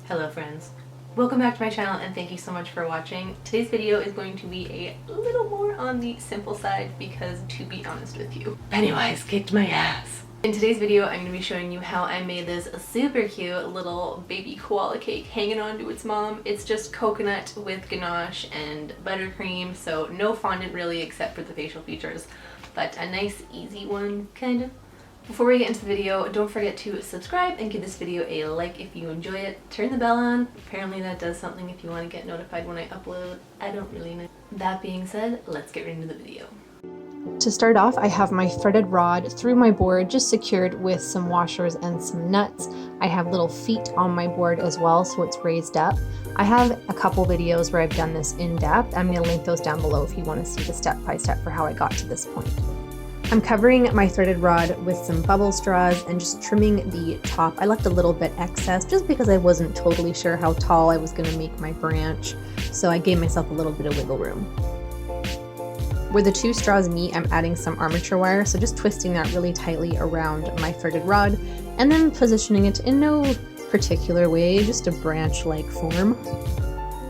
Hello friends, welcome back to my channel and thank you so much for watching. Today's video is going to be a little more on the simple side because, to be honest with you, Pennywise kicked my ass. In today's video I'm going to be showing you how I made this super cute little baby koala cake hanging on to its mom. It's just coconut with ganache and buttercream, so no fondant really except for the facial features, but a nice easy one kind of. Before we get into the video, don't forget to subscribe and give this video a like if you enjoy it. Turn the bell on. Apparently that does something if you want to get notified when I upload. I don't really know. That being said, let's get right into the video. To start off, I have my threaded rod through my board just secured with some washers and some nuts. I have little feet on my board as well, so it's raised up. I have a couple videos where I've done this in depth. I'm going to link those down below if you want to see the step-by-step for how I got to this point. I'm covering my threaded rod with some bubble straws and just trimming the top. I left a little bit excess just because I wasn't totally sure how tall I was going to make my branch, so I gave myself a little bit of wiggle room. Where the two straws meet, I'm adding some armature wire, so just twisting that really tightly around my threaded rod and then positioning it in no particular way, just a branch-like form.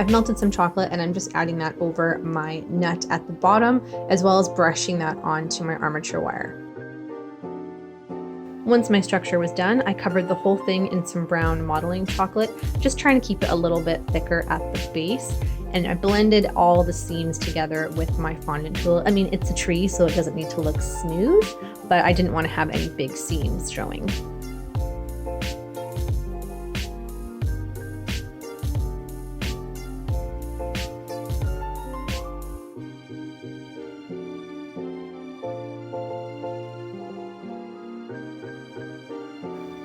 I've melted some chocolate and I'm just adding that over my nut at the bottom, as well as brushing that onto my armature wire. Once my structure was done, I covered the whole thing in some brown modeling chocolate, just trying to keep it a little bit thicker at the base. And I blended all the seams together with my fondant tool. I mean, it's a tree, so it doesn't need to look smooth, but I didn't want to have any big seams showing.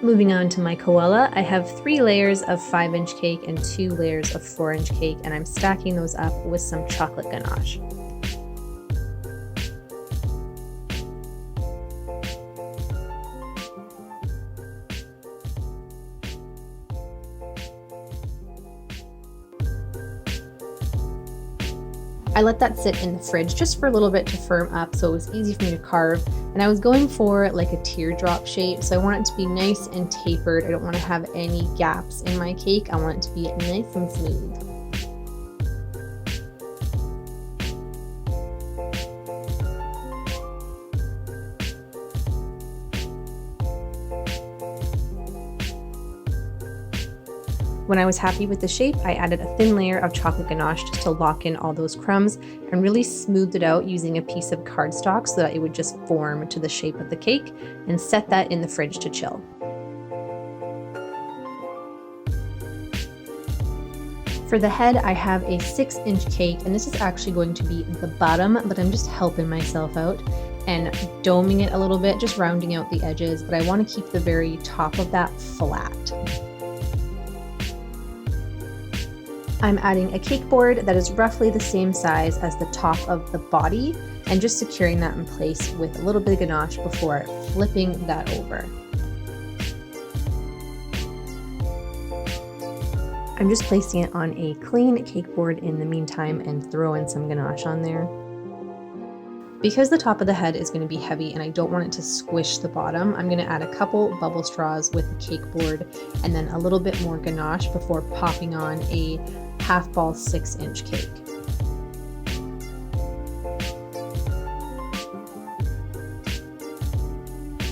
Moving on to my koala, I have 3 layers of 5-inch cake and 2 layers of 4-inch cake, and I'm stacking those up with some chocolate ganache. I let that sit in the fridge just for a little bit to firm up so it was easy for me to carve, and I was going for like a teardrop shape, so I want it to be nice and tapered. I don't want to have any gaps in my cake. I want it to be nice and smooth. When I was happy with the shape, I added a thin layer of chocolate ganache just to lock in all those crumbs and really smoothed it out using a piece of cardstock so that it would just form to the shape of the cake, and set that in the fridge to chill. For the head, I have a 6-inch cake, and this is actually going to be the bottom, but I'm just helping myself out and doming it a little bit, just rounding out the edges, but I want to keep the very top of that flat. I'm adding a cake board that is roughly the same size as the top of the body and just securing that in place with a little bit of ganache before flipping that over. I'm just placing it on a clean cake board in the meantime and throwing some ganache on there. Because the top of the head is going to be heavy and I don't want it to squish the bottom, I'm going to add a couple bubble straws with the cake board and then a little bit more ganache before popping on a half ball 6-inch cake.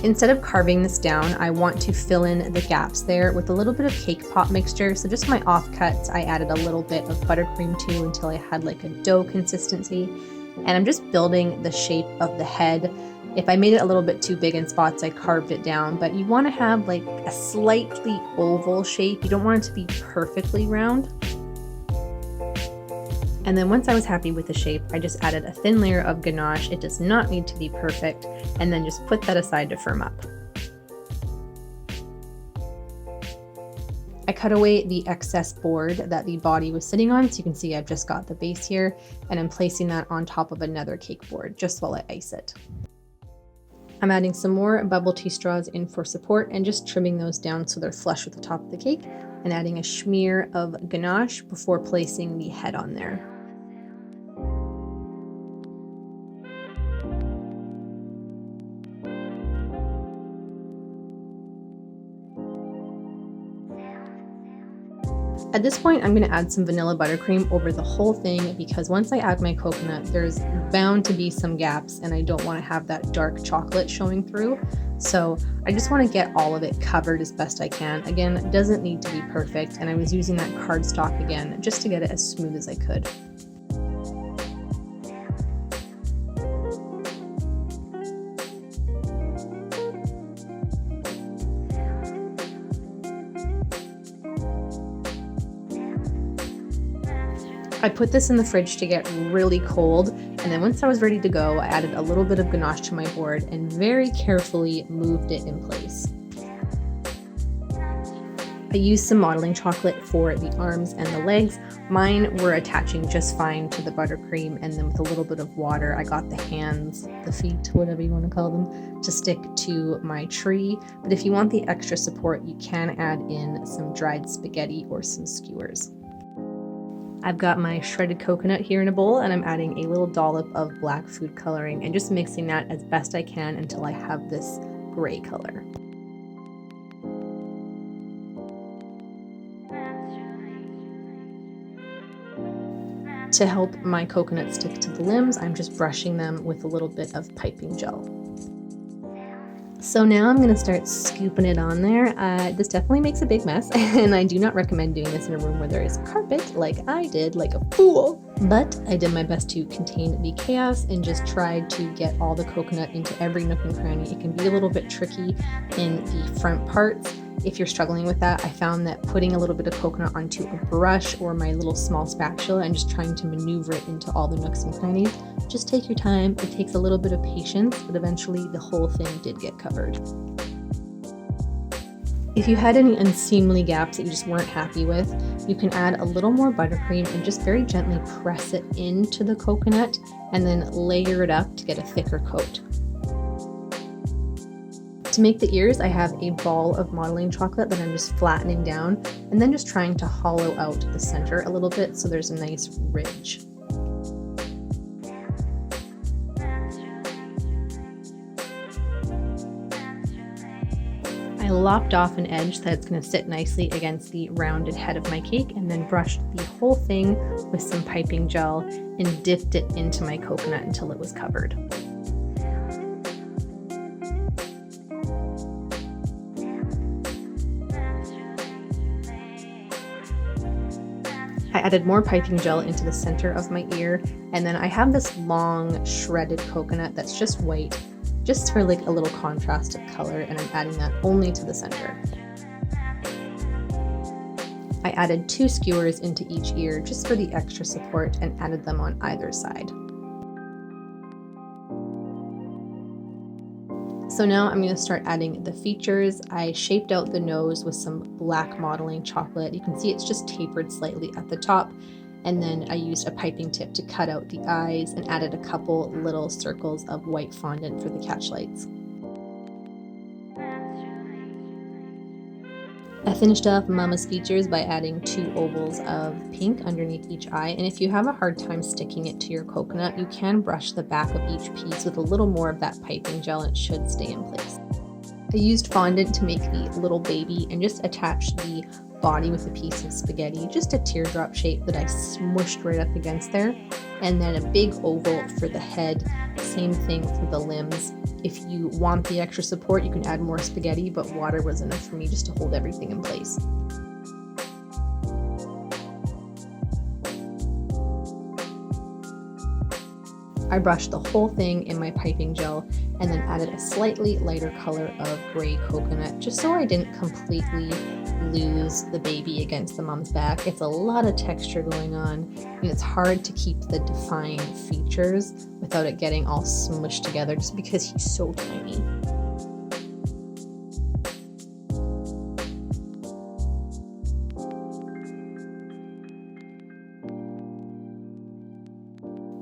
Instead of carving this down, I want to fill in the gaps there with a little bit of cake pop mixture. So just my offcuts, I added a little bit of buttercream too until I had like a dough consistency. And I'm just building the shape of the head. If I made it a little bit too big in spots, I carved it down, but you want to have like a slightly oval shape. You don't want it to be perfectly round. And then once I was happy with the shape, I just added a thin layer of ganache. It does not need to be perfect, and then just put that aside to firm up. I cut away the excess board that the body was sitting on, so you can see I've just got the base here, and I'm placing that on top of another cake board just while I ice it. I'm adding some more bubble tea straws in for support and just trimming those down so they're flush with the top of the cake, and adding a smear of ganache before placing the head on there. At this point, I'm going to add some vanilla buttercream over the whole thing because once I add my coconut, there's bound to be some gaps and I don't want to have that dark chocolate showing through. So I just want to get all of it covered as best I can. Again, it doesn't need to be perfect, and I was using that cardstock again just to get it as smooth as I could. I put this in the fridge to get really cold, and then once I was ready to go, I added a little bit of ganache to my board and very carefully moved it in place. I used some modeling chocolate for the arms and the legs. Mine were attaching just fine to the buttercream, and then with a little bit of water, I got the hands, the feet, whatever you want to call them, to stick to my tree. But if you want the extra support, you can add in some dried spaghetti or some skewers. I've got my shredded coconut here in a bowl, and I'm adding a little dollop of black food coloring and just mixing that as best I can until I have this gray color. To help my coconut stick to the limbs, I'm just brushing them with a little bit of piping gel. So now I'm going to start scooping it on there. This definitely makes a big mess, and I do not recommend doing this in a room where there is carpet like I did, like a fool. But I did my best to contain the chaos and just tried to get all the coconut into every nook and cranny. It can be a little bit tricky in the front parts. If you're struggling with that, I found that putting a little bit of coconut onto a brush or my little small spatula and just trying to maneuver it into all the nooks and crannies, just take your time. It takes a little bit of patience, but eventually the whole thing did get covered. If you had any unseemly gaps that you just weren't happy with, you can add a little more buttercream and just very gently press it into the coconut and then layer it up to get a thicker coat. To make the ears, I have a ball of modeling chocolate that I'm just flattening down and then just trying to hollow out the center a little bit so there's a nice ridge. I lopped off an edge so that it's going to sit nicely against the rounded head of my cake, and then brushed the whole thing with some piping gel and dipped it into my coconut until it was covered. I added more piping gel into the center of my ear, and then I have this long shredded coconut that's just white, just for like a little contrast of color, and I'm adding that only to the center. I added 2 skewers into each ear just for the extra support and added them on either side. So now I'm going to start adding the features. I shaped out the nose with some black modeling chocolate. You can see it's just tapered slightly at the top. And then I used a piping tip to cut out the eyes and added a couple little circles of white fondant for the catch lights. I finished off Mama's features by adding 2 ovals of pink underneath each eye, and if you have a hard time sticking it to your coconut, you can brush the back of each piece with a little more of that piping gel and it should stay in place. I used fondant to make the little baby and just attached the body with a piece of spaghetti, just a teardrop shape that I smushed right up against there, and then a big oval for the head, same thing for the limbs. If you want the extra support, you can add more spaghetti, but water was enough for me just to hold everything in place. I brushed the whole thing in my piping gel and then added a slightly lighter color of gray coconut, just so I didn't completely lose the baby against the mom's back. It's a lot of texture going on, and it's hard to keep the defined features without it getting all smushed together just because he's so tiny.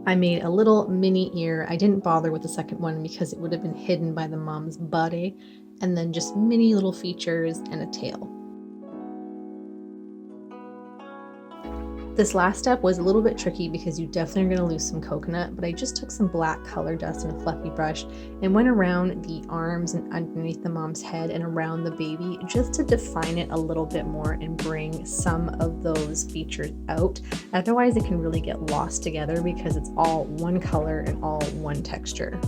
I made a little mini ear. I didn't bother with the second one because it would have been hidden by the mom's body, and then just mini little features and a tail. This last step was a little bit tricky because you definitely are going to lose some coconut, but I just took some black color dust and a fluffy brush and went around the arms and underneath the mom's head and around the baby just to define it a little bit more and bring some of those features out. Otherwise it can really get lost together because it's all one color and all one texture.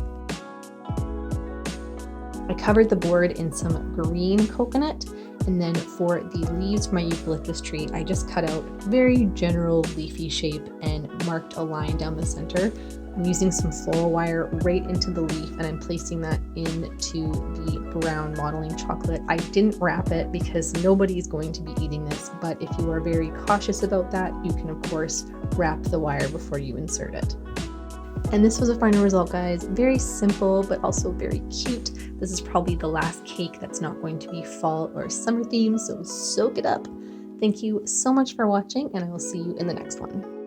I covered the board in some green coconut, and then for the leaves from my eucalyptus tree, I just cut out very general leafy shape and marked a line down the center. I'm using some floral wire right into the leaf, and I'm placing that into the brown modeling chocolate. I didn't wrap it because nobody's going to be eating this, but if you are very cautious about that, you can of course wrap the wire before you insert it. And this was a final result, guys. Very simple, but also very cute. This is probably the last cake that's not going to be fall or summer themed, so soak it up. Thank you so much for watching, and I will see you in the next one.